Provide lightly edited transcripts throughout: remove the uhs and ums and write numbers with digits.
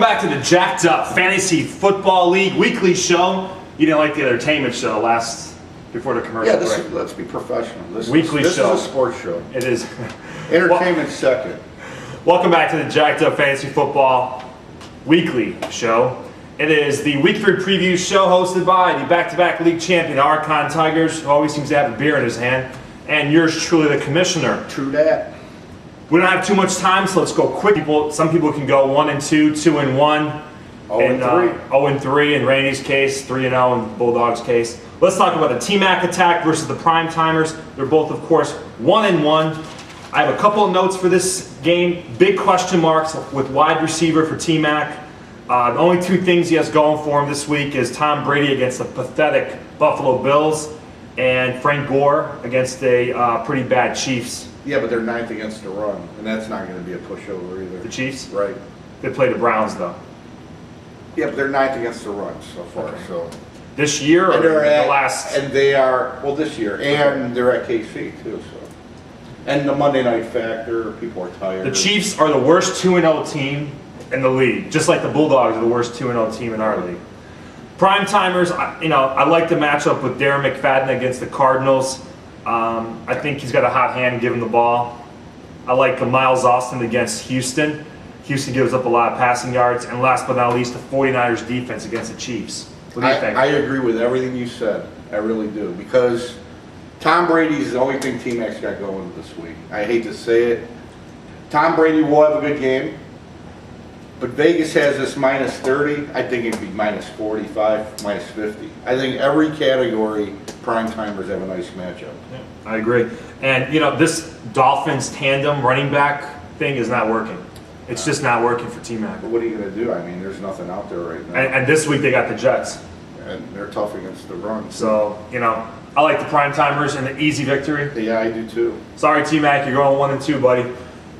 back to the Jacked Up Fantasy Football League weekly show. You didn't like the entertainment show before the commercial break. Let's be professional. This Weekly show. is a sports show. It is. Entertainment second. Welcome back to the Jacked Up Fantasy Football weekly show. It is the Week 3 preview show hosted by the back-to-back league champion Archon Tigers, who always seems to have a beer in his hand, and yours truly, the commissioner. True that. We don't have too much time, so let's go quick. Some people can go 1-2, 2-1, 0-3. 0-3 in Randy's case, 3-0 in Bulldog's case. Let's talk about the T-Mac attack versus the Prime Timers. They're both, of course, 1-1. I have a couple of notes for this game. Big question marks with wide receiver for T-Mac. The only two things he has going for him this week is Tom Brady against the pathetic Buffalo Bills and Frank Gore against a pretty bad Chiefs. Yeah, but they're ninth against the run, and that's not going to be a pushover either. The Chiefs? Right. They play the Browns, though. Yeah, but they're ninth against the run so far. Okay. So. This year or And they're the at, last? And they are, well, this year, and they're at KC too. So. And the Monday night factor, people are tired. The Chiefs are the worst 2-0 team in the league, just like the Bulldogs are the worst 2-0 team in our league. Prime Timers, I like the matchup with Darren McFadden against the Cardinals. I think he's got a hot hand, give him the ball. I like Miles Austin against Houston. Houston gives up a lot of passing yards. And last but not least, the 49ers defense against the Chiefs. What do you think? I agree with everything you said. I really do. Because Tom Brady's the only thing T-Mac's got going this week. I hate to say it. Tom Brady will have a good game. But Vegas has this minus 30. I think it'd be minus 45, minus 50. I think every category, prime timers have a nice matchup. Yeah, I agree. And, this Dolphins tandem running back thing is not working. It's just not working for T-Mac. But what are you going to do? I mean, there's nothing out there right now. And this week they got the Jets. And they're tough against the run. So, I like the prime timers and the easy victory. Yeah, I do too. Sorry, T-Mac, you're going 1-2, buddy.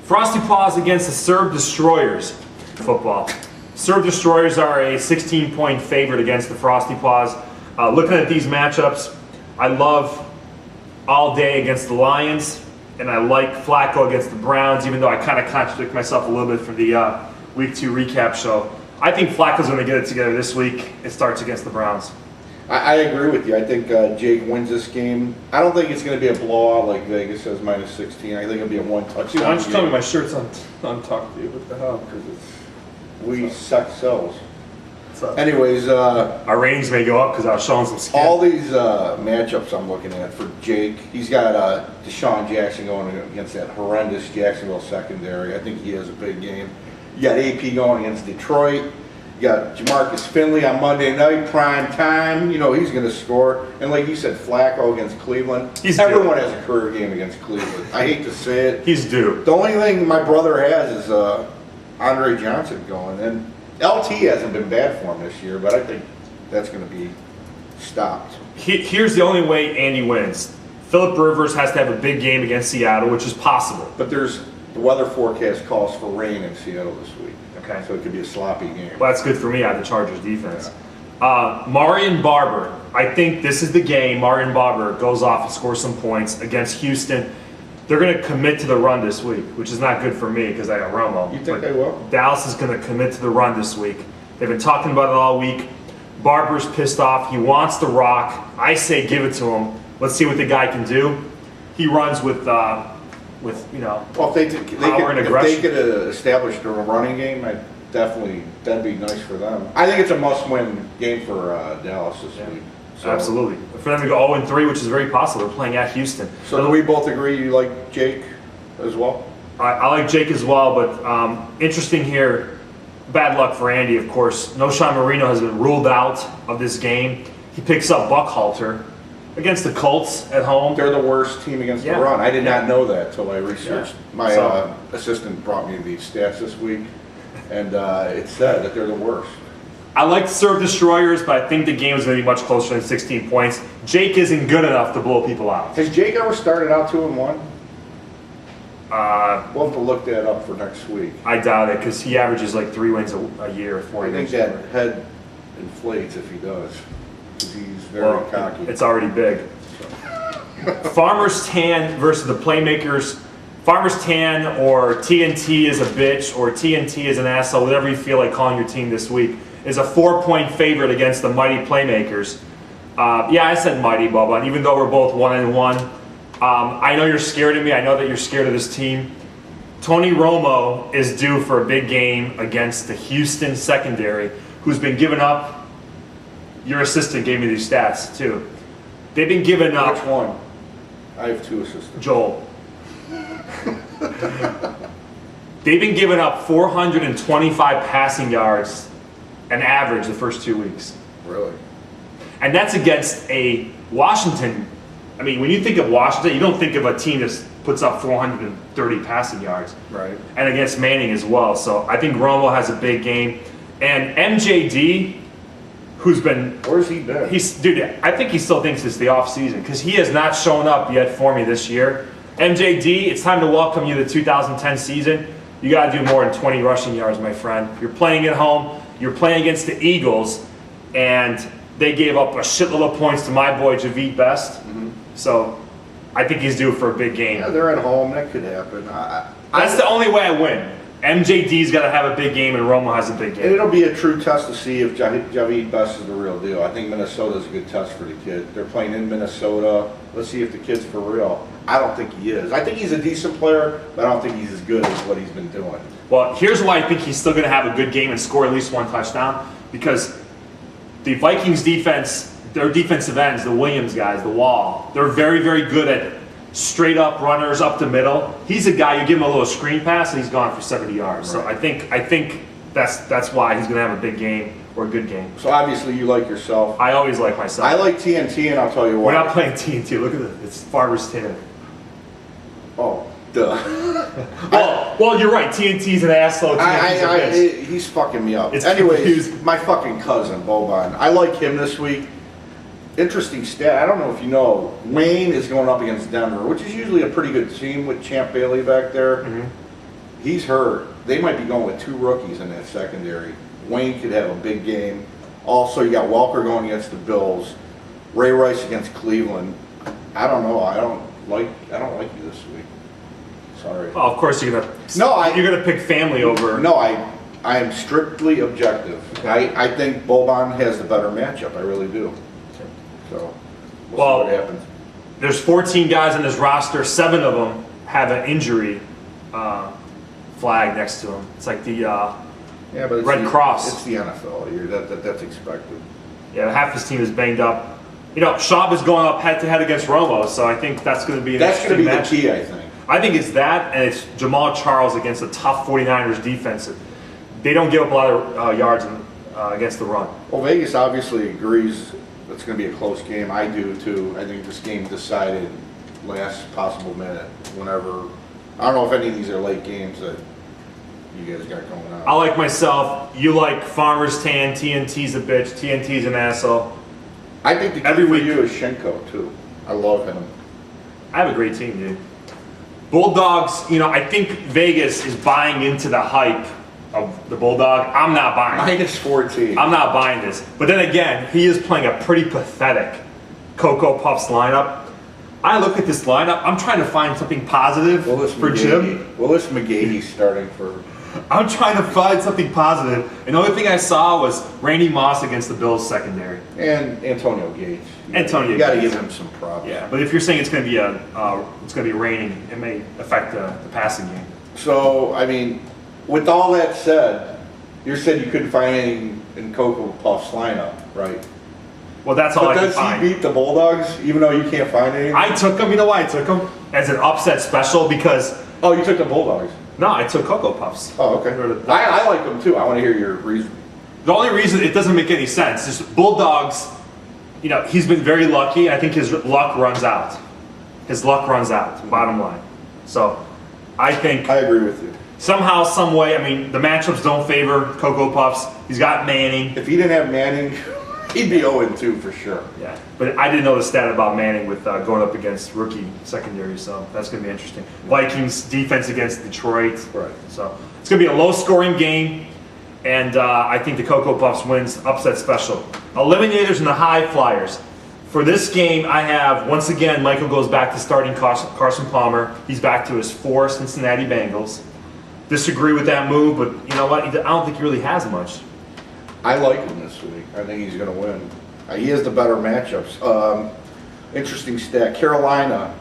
Frosty Paws against the Serb Destroyers. Football. Serb Destroyers are a 16-point favorite against the Frosty Paws. Looking at these matchups, I love All Day against the Lions, and I like Flacco against the Browns, even though I kind of contradict myself a little bit from the Week 2 recap show. I think Flacco's going to get it together this week. It starts against the Browns. I agree with you. I think Jake wins this game. I don't think it's going to be a blowout like Vegas says, minus 16. I think it'll be a one-touchdown Dude, why don't you game. tell me my shirt's untucked, dude? What the hell? Because we suck cells. What's up? Anyways, Our ratings may go up because I was showing some skin. all these matchups I'm looking at for Jake, he's got Deshaun Jackson going against that horrendous Jacksonville secondary. I think he has a big game. You got AP going against Detroit. You got Jamarcus Finley on Monday night, prime time. He's going to score. And like you said, Flacco against Cleveland. Everyone has a career game against Cleveland. I hate to say it. He's due. The only thing my brother has is Andre Johnson going. And LT hasn't been bad for him this year, but I think that's going to be stopped. Here's the only way Andy wins. Phillip Rivers has to have a big game against Seattle, which is possible. But the weather forecast calls for rain in Seattle this week. Okay. So it could be a sloppy game. Well, that's good for me. I have the Chargers defense. Marion Barber. I think this is the game. Marion Barber goes off and scores some points against Houston. They're going to commit to the run this week, which is not good for me because I got Romo. You think they will? Dallas is going to commit to the run this week. They've been talking about it all week. Barber's pissed off. He wants the rock. I say give it to him. Let's see what the guy can do. He runs with Well, if they could establish a running game, that'd be nice for them. I think it's a must-win game for Dallas this week. So, Absolutely. For them to go 0-3, which is very possible. They're playing at Houston. So do we both agree you like Jake as well? I like Jake as well, but interesting here, bad luck for Andy, of course. Noshawn Marino has been ruled out of this game. He picks up Buckhalter against the Colts at home. They're the worst team against the run. I did not know that until I researched. Yeah. My assistant brought me the stats this week, and it said that they're the worst. I like the Serb Destroyers, but I think the game is going to be much closer than 16 points. Jake isn't good enough to blow people out. Has Jake ever started out 2-1? We'll have to look that up for next week. I doubt it because he averages like 3 wins a year. 4 I think wins. that head inflates if he does. Because he's very cocky. It's already big. Farmers Tan versus the Playmakers Farmers Tan or TNT is a bitch or TNT is an asshole, whatever you feel like calling your team this week, is a 4-point favorite against the Mighty Playmakers. Yeah, I said Mighty, Bubba, and even though we're both 1-1, I know you're scared of me. I know that you're scared of this team. Tony Romo is due for a big game against the Houston secondary, who's been giving up. Your assistant gave me these stats, too. They've been giving up. Which one? I have 2 assistants. Joel. They've been giving up 425 passing yards an average the first 2 weeks. Really? And that's against a Washington. I mean, when you think of Washington, you don't think of a team that puts up 430 passing yards. Right. And against Manning as well. So I think Romo has a big game. And MJD, who's been... Where's he been? Dude, I think he still thinks it's the offseason because he has not shown up yet for me this year. MJD, it's time to welcome you to the 2010 season. You got to do more than 20 rushing yards, my friend. You're playing at home. You're playing against the Eagles, and they gave up a shitload of points to my boy Javid Best. Mm-hmm. So I think he's due for a big game. Yeah, they're at home. That could happen. That's the only way I win. MJD's got to have a big game, and Romo has a big game. And it'll be a true test to see if Javid Best is the real deal. I think Minnesota's a good test for the kid. They're playing in Minnesota. Let's see if the kid's for real. I don't think he is. I think he's a decent player, but I don't think he's as good as what he's been doing. Well, here's why I think he's still going to have a good game and score at least 1 touchdown. Because the Vikings defense, their defensive ends, the Williams guys, the Wall, they're very, very good at straight up runners up the middle. He's a guy, you give him a little screen pass and he's gone for 70 yards. Right. So I think that's why he's going to have a big game or a good game. So obviously you like yourself. I always like myself. I like TNT, and I'll tell you why. We're not playing TNT. Look at it. It's Farmers Tan. Oh, duh. well, you're right. TNT's an asshole. He's fucking me up. It's Anyways, confusing. my fucking cousin, Boban. I like him this week. Interesting stat. I don't know if you know, Wayne is going up against Denver, which is usually a pretty good team with Champ Bailey back there. Mm-hmm. He's hurt. They might be going with 2 rookies in that secondary. Wayne could have a big game. Also, you got Walker going against the Bills. Ray Rice against Cleveland. I don't know. I don't like you this week. Sorry. Oh, of course you're gonna pick family over. No, I am strictly objective. Okay. I think Boban has the better matchup. I really do. Okay. So we'll see what happens. There's 14 guys on this roster. 7 of them have an injury flag next to them. It's like the but it's Red Cross. It's the NFL. That's expected. Yeah, half his team is banged up. You know, Schaub is going up head-to-head against Romo, so I think that's going to be an interesting match. The key, I think. I think it's that, and it's Jamal Charles against a tough 49ers defense. They don't give up a lot of yards against the run. Well, Vegas obviously agrees it's going to be a close game. I do, too. I think this game decided last possible minute, whenever. I don't know if any of these are late games that you guys got going on. I like myself. You like Farmers Tan. TNT's a bitch. TNT's an asshole. I think the key for you is Schenko, too. I love him. I have a great team, dude. Bulldogs, I think Vegas is buying into the hype of the Bulldog. I'm not buying it. -14. I'm not buying this. But then again, he is playing a pretty pathetic Cocoa Puffs lineup. I look at this lineup, I'm trying to find something positive for Jim. Willis McGahee starting for... I'm trying to find something positive. And the only thing I saw was Randy Moss against the Bills secondary. And Antonio Gates. You got to give him some props. Yeah, but if you're saying it's going to be raining, it may affect the passing game. So, I mean, with all that said, you said you couldn't find anything in Cocoa Puff's lineup, right? Well, that's all I can find. Does he beat the Bulldogs, even though you can't find anything? I took him. You know why I took him? As an upset special because... Oh, you took the Bulldogs? No, I took Cocoa Puffs. Oh, okay. I like them, too. I want to hear your reason. The only reason it doesn't make any sense is Bulldogs, he's been very lucky. I think his luck runs out. Bottom line. So, I think... I agree with you. Somehow, some way, the matchups don't favor Cocoa Puffs. He's got Manning. If he didn't have Manning... He'd be 0-2 for sure. Yeah, but I didn't know the stat about Manning with going up against rookie secondary, so that's going to be interesting. Vikings defense against Detroit. Right. So it's going to be a low-scoring game, and I think the Cocoa Puffs wins upset special. Eliminators and the High Flyers. For this game, I have, once again, Michael goes back to starting Carson Palmer. He's back to his 4 Cincinnati Bengals. Disagree with that move, but you know what? I don't think he really has much. I like him this week. I think he's going to win. He has the better matchups. Interesting stat. Carolina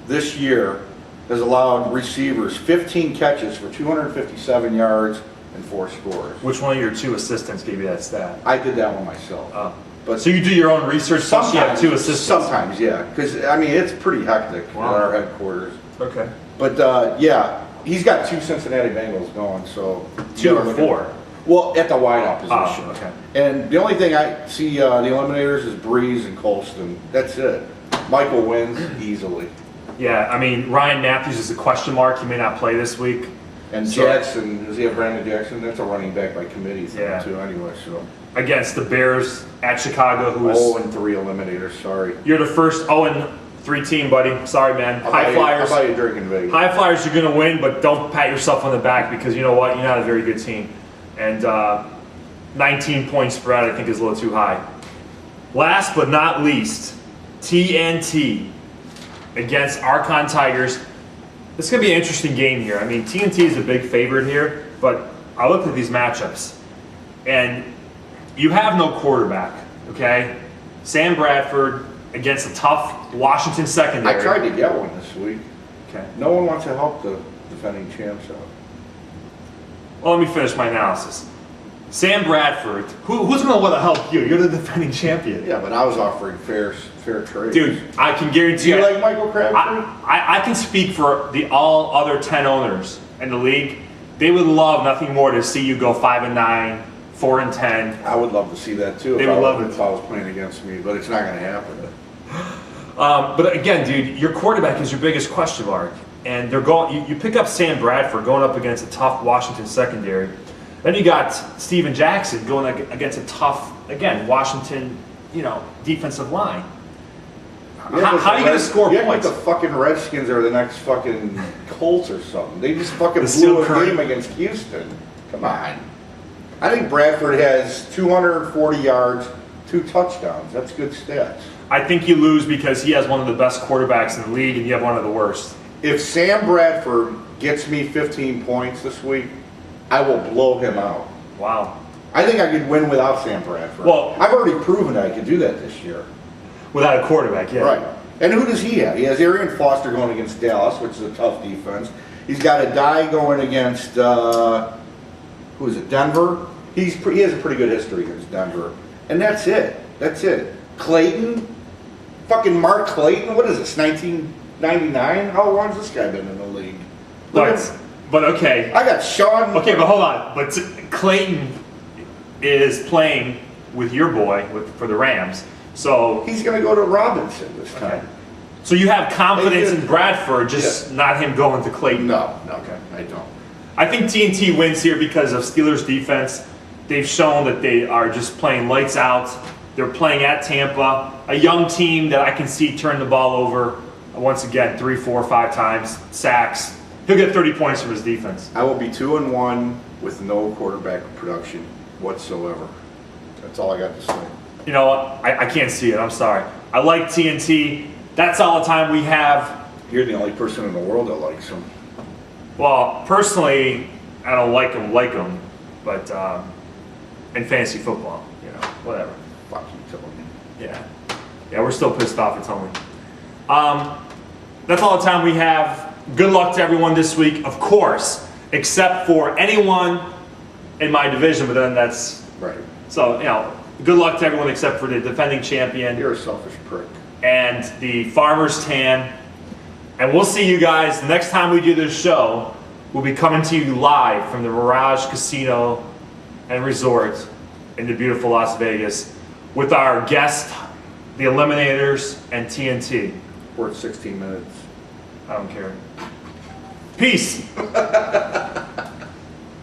this year has allowed receivers 15 catches for 257 yards and 4 scores. Which one of your 2 assistants gave you that stat? I did that one myself. But so you do your own research, plus you have 2 assistants? Sometimes, yeah. Because, I mean, it's pretty hectic at our headquarters. Okay. But, yeah, he's got 2 Cincinnati Bengals going, so... 2 or 4? Well, at the wideout position. Oh, okay. And the only thing I see the eliminators is Breeze and Colston. That's it. Michael wins easily. Yeah, I mean, Ryan Matthews is a question mark. He may not play this week. And So- Jackson, does he have Brandon Jackson? That's a running back by committee thing, Yeah. too, anyway, so... Against the Bears at Chicago, who is... 0-3 eliminators, sorry. You're the first 0-3 team, buddy. Sorry, man. High Flyers. I'll buy you a drink in Vegas. High Flyers, you're going to win, but don't pat yourself on the back because you know what? You're not a very good team. And 19-point spread, I think, is a little too high. Last but not least, TNT against Archon Tigers. This is going to be an interesting game here. I mean, TNT is a big favorite here, but I looked at these matchups, and you have no quarterback, okay? Sam Bradford against a tough Washington secondary. I tried to get one this week. Okay. No one wants to help the defending champs out. Well, let me finish my analysis. Sam Bradford, who's going to want to help you? You're the defending champion. Yeah, but I was offering fair trade. Dude, I can guarantee Do you you. like Michael Crabtree? I can speak for the all other 10 owners in the league. They would love nothing more to see you go 5-9, 4-10. I would love to see that too. They if would I love was- it. If I was playing against me, but it's not going to happen. But again, dude, your quarterback is your biggest question mark. And they're going. You pick up Sam Bradford going up against a tough Washington secondary. Then you got Steven Jackson going against a tough, again, Washington, defensive line. How are you going to score Yeah, points? the fucking Redskins are the next fucking Colts or something. They just fucking The Steel blew a Curtain. game against Houston. Come on. I think Bradford has 240 yards, 2 touchdowns. That's good stats. I think you lose because he has one of the best quarterbacks in the league, and you have one of the worst. If Sam Bradford gets me 15 points this week, I will blow him out. Wow. I think I could win without Sam Bradford. Well- I've already proven I could do that this year. Without a quarterback, yeah. Right. And who does he have? He has Arian Foster going against Dallas, which is a tough defense. He's got a guy going against, who is it, Denver? He has a pretty good history against Denver. And that's it. That's it. Clayton? Fucking Mark Clayton? What is this, 1999? How long's this guy been in the league? Look at- But okay. I got Sean. Okay, but hold on. But Clayton is playing with your boy for the Rams. So He's going to go to Robinson this time. okay. So you have confidence in Bradford, just not him going to Clayton. No, Okay. I don't. I think TNT wins here because of Steelers defense. They've shown that they are just playing lights out. They're playing at Tampa, a young team that I can see turn the ball over once again 3, 4, 5 times, sacks. He'll get 30 points from his defense. I will be 2-1 with no quarterback production whatsoever. That's all I got to say. You know what? I can't see it. I'm sorry. I like TNT. That's all the time we have. You're the only person in the world that likes him. Well, personally, I don't like him, but in fantasy football, whatever. Fuck you, Tony. Yeah, we're still pissed off at Tony. That's all the time we have. Good luck to everyone this week, of course, except for anyone in my division, but then that's... Right. So, good luck to everyone except for the defending champion You're a selfish prick. and the Farmer's Tan. And we'll see you guys the next time we do this show. We'll be coming to you live from the Mirage Casino and Resort in the beautiful Las Vegas with our guest, the Eliminators, and TNT. We're at 16 minutes. I don't care. Peace.